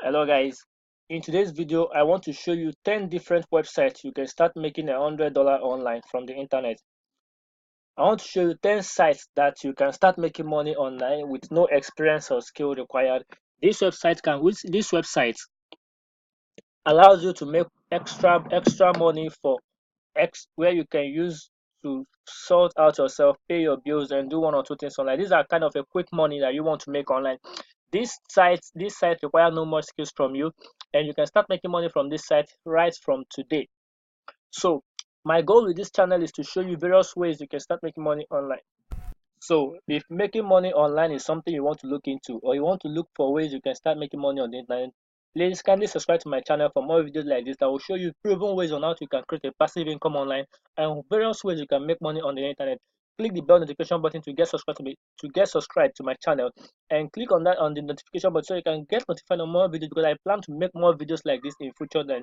Hello guys, in today's video I want to show you 10 different websites you can start making $100 online from the internet. I want to show you 10 sites that you can start making money online with no experience or skill required. This website allows you to make extra money for where you can use to sort out yourself, pay your bills, and do one or two things online. These are kind of a quick money that you want to make online. This site require no more skills from you, and you can start making money from this site right from today. So my goal with this channel is to show you various ways you can start making money online. So if making money online is something you want to look into, or you want to look for ways you can start making money on the internet, please kindly subscribe to my channel for more videos like this that will show you proven ways on how you can create a passive income online and various ways you can make money on the internet. Click the bell notification button to get subscribed to my channel, and click on the notification button so you can get notified on more videos, because I plan to make more videos like this in future. Then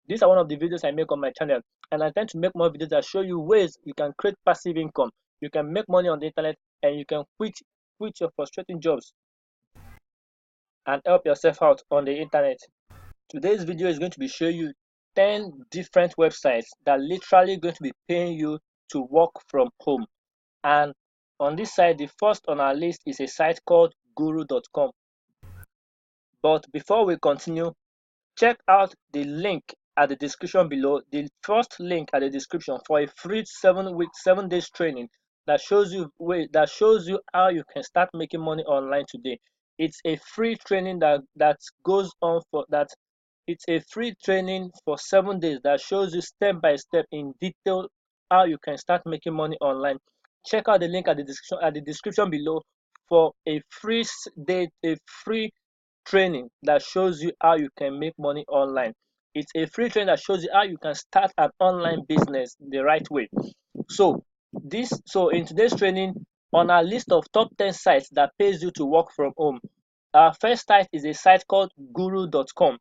these are one of the videos I make on my channel, and I tend to make more videos that show you ways you can create passive income. You can make money on the internet, and you can quit your frustrating jobs and help yourself out on the internet. Today's video is going to be showing you 10 different websites that literally going to be paying you to work from home. And on this side, the first on our list is a site called guru.com. But before we continue, check out the link at the description below, the first link at the description, for a free 7 days training that shows you how you can start making money online today. It's a free training that goes on for that. It's a free training for 7 days that shows you step by step in detail how you can start making money online. Check out the link at the description below for a free training that shows you how you can make money online. It's a free training that shows you how you can start an online business the right way. So in today's training, on our list of top 10 sites that pays you to work from home, our first site is a site called guru.com.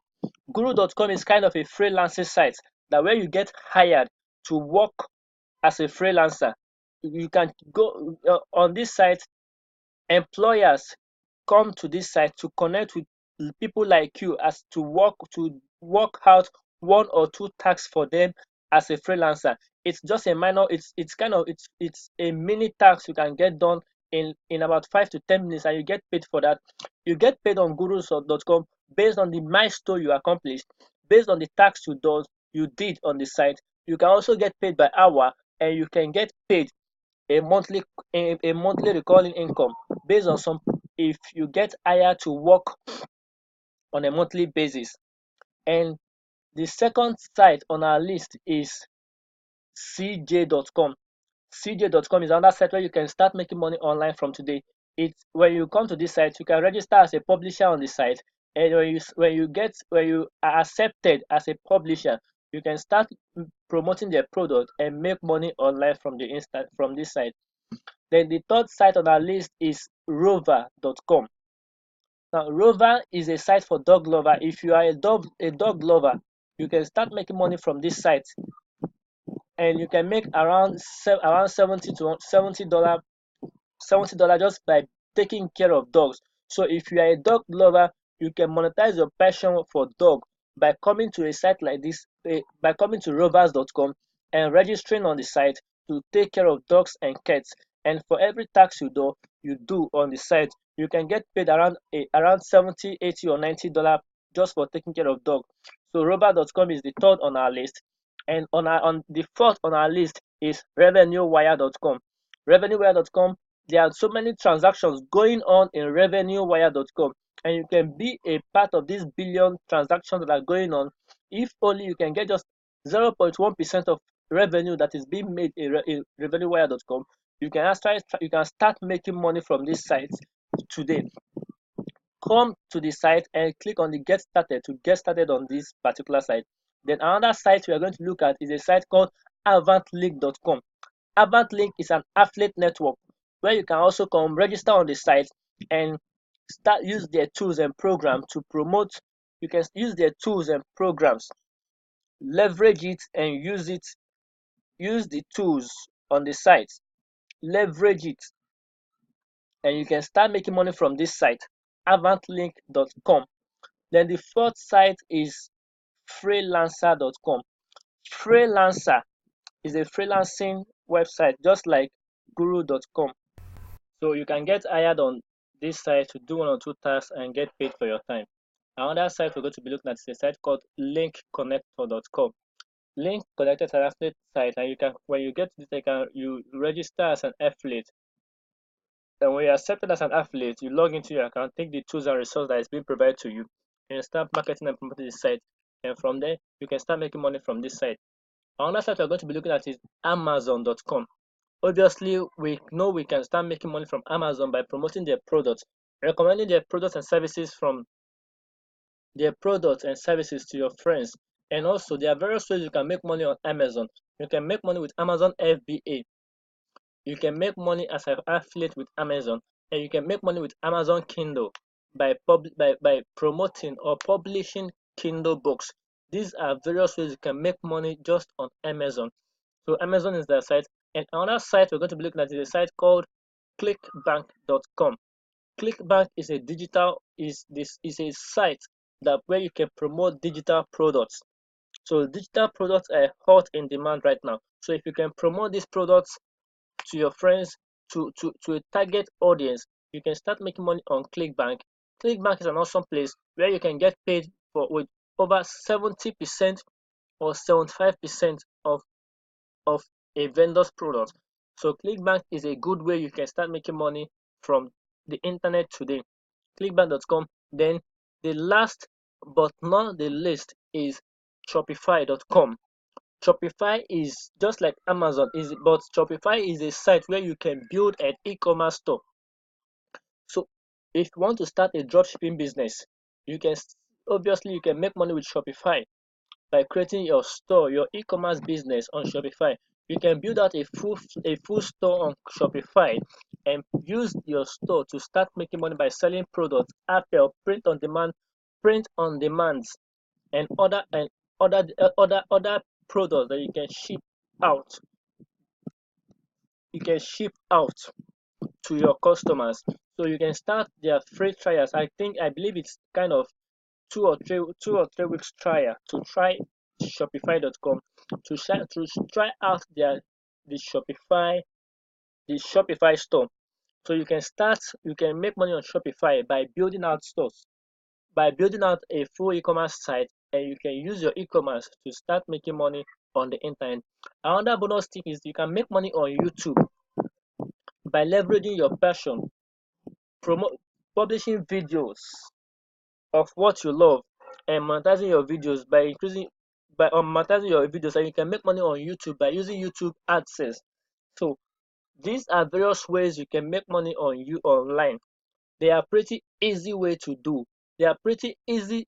Guru.com is kind of a freelancer site that where you get hired to work as a freelancer. You can go on this site. Employers come to this site to connect with people like you as to work out one or two tasks for them as a freelancer. It's just a minor, it's a mini task you can get done in about 5 to 10 minutes, and you get paid for that. You get paid on gurus.com based on the milestone you accomplished, based on the tasks you did on the site. You can also get paid by hour, and you can get paid a monthly recurring income based on some if you get hired to work on a monthly basis. And the second site on our list is CJ.com. CJ.com is another site where you can start making money online from today. It's when you come to this site, you can register as a publisher on the site, and when you are accepted as a publisher, you can start promoting their product and make money online from this site. Then the third site on our list is rover.com. Now, Rover is a site for dog lover. If you are a dog lover, you can start making money from this site, and you can make around $70 just by taking care of dogs. So if you are a dog lover, you can monetize your passion for dog by coming to a site like this, by coming to rovers.com and registering on the site to take care of dogs and cats. And for every task you do on the site, you can get paid around 70, 80, or $90 just for taking care of dog. So rover.com is the third on our list. And on the fourth on our list is revenuewire.com. Revenuewire.com, there are so many transactions going on in revenuewire.com, and you can be a part of these billion transactions that are going on if only you can get just 0.1% of revenue that is being made in revenuewire.com. You can start making money from this site today. Come to the site and click on the get started to get started on this particular site. Then another site we are going to look at is a site called avantleague.com. Avantleague is an affiliate network where you can also come register on the site and use their tools and programs to promote. You can use their tools and programs, leverage it, and use the tools on the site, leverage it, and you can start making money from this site, avantleague.com. Then the fourth site is Freelancer.com. Freelancer is a freelancing website just like Guru.com. So you can get hired on this site to do 1 or 2 tasks and get paid for your time. Another site we're going to be looking at is a site called linkconnector.com. Link connected is an affiliate site, and you can, when you get to this, you register as an affiliate. And when you're accepted as an affiliate, you log into your account, take the tools and resources that is being provided to you, and start marketing and promoting the site. And from there, you can start making money from this site. Another site we're going to be looking at is Amazon.com. Obviously, we know we can start making money from Amazon by promoting their products, recommending their products and services to your friends. And also, there are various ways you can make money on Amazon. You can make money with Amazon FBA. You can make money as an affiliate with Amazon, and you can make money with Amazon Kindle by promoting or publishing Kindle books. These are various ways you can make money just on Amazon. So Amazon is their site. And another site we're going to be looking at is a site called Clickbank.com. Clickbank is a site where you can promote digital products. So digital products are hot in demand right now. So if you can promote these products to your friends, to a target audience, you can start making money on Clickbank. Clickbank is an awesome place where you can get paid with over 70% or 75% of a vendor's product. So Clickbank is a good way you can start making money from the internet today. Clickbank.com. Then the last but not the least is Shopify.com. Shopify is just like Amazon, but Shopify is a site where you can build an e-commerce store. So if you want to start a dropshipping business, you can make money with Shopify by creating your store, your e-commerce business on Shopify. You can build out a full store on Shopify and use your store to start making money by selling products, apparel, print on demands, and other products that you can ship out. You can ship out to your customers. So you can start their free trials. I believe it's kind of 2 or 3 weeks trial to try Shopify.com to try out the Shopify store. So you can make money on Shopify by building out stores, by building out a full e-commerce site, and you can use your e-commerce to start making money on the internet. Another bonus tip is you can make money on YouTube by leveraging your passion, publishing videos of what you love, and monetizing your videos monetizing your videos, and you can make money on YouTube by using YouTube AdSense. So these are various ways you can make money online. They are pretty easy way to do. They are pretty easy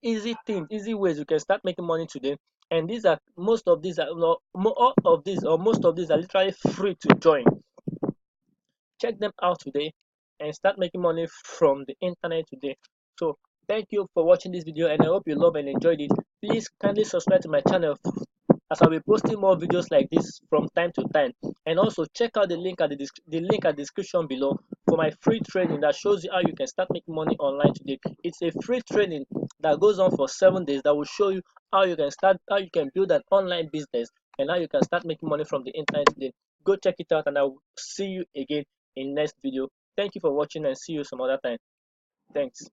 things, easy ways you can start making money today. And most of these are literally free to join. Check them out today and start making money from the internet today. So thank you for watching this video, and I hope you love and enjoyed it. Please kindly subscribe to my channel as I'll be posting more videos like this from time to time. And also check out the link at the description below for my free training that shows you how you can start making money online today. It's a free training that goes on for 7 days that will show you how you can build an online business and how you can start making money from the internet today. Go check it out, and I'll see you again in next video. Thank you for watching, and see you some other time. Thanks.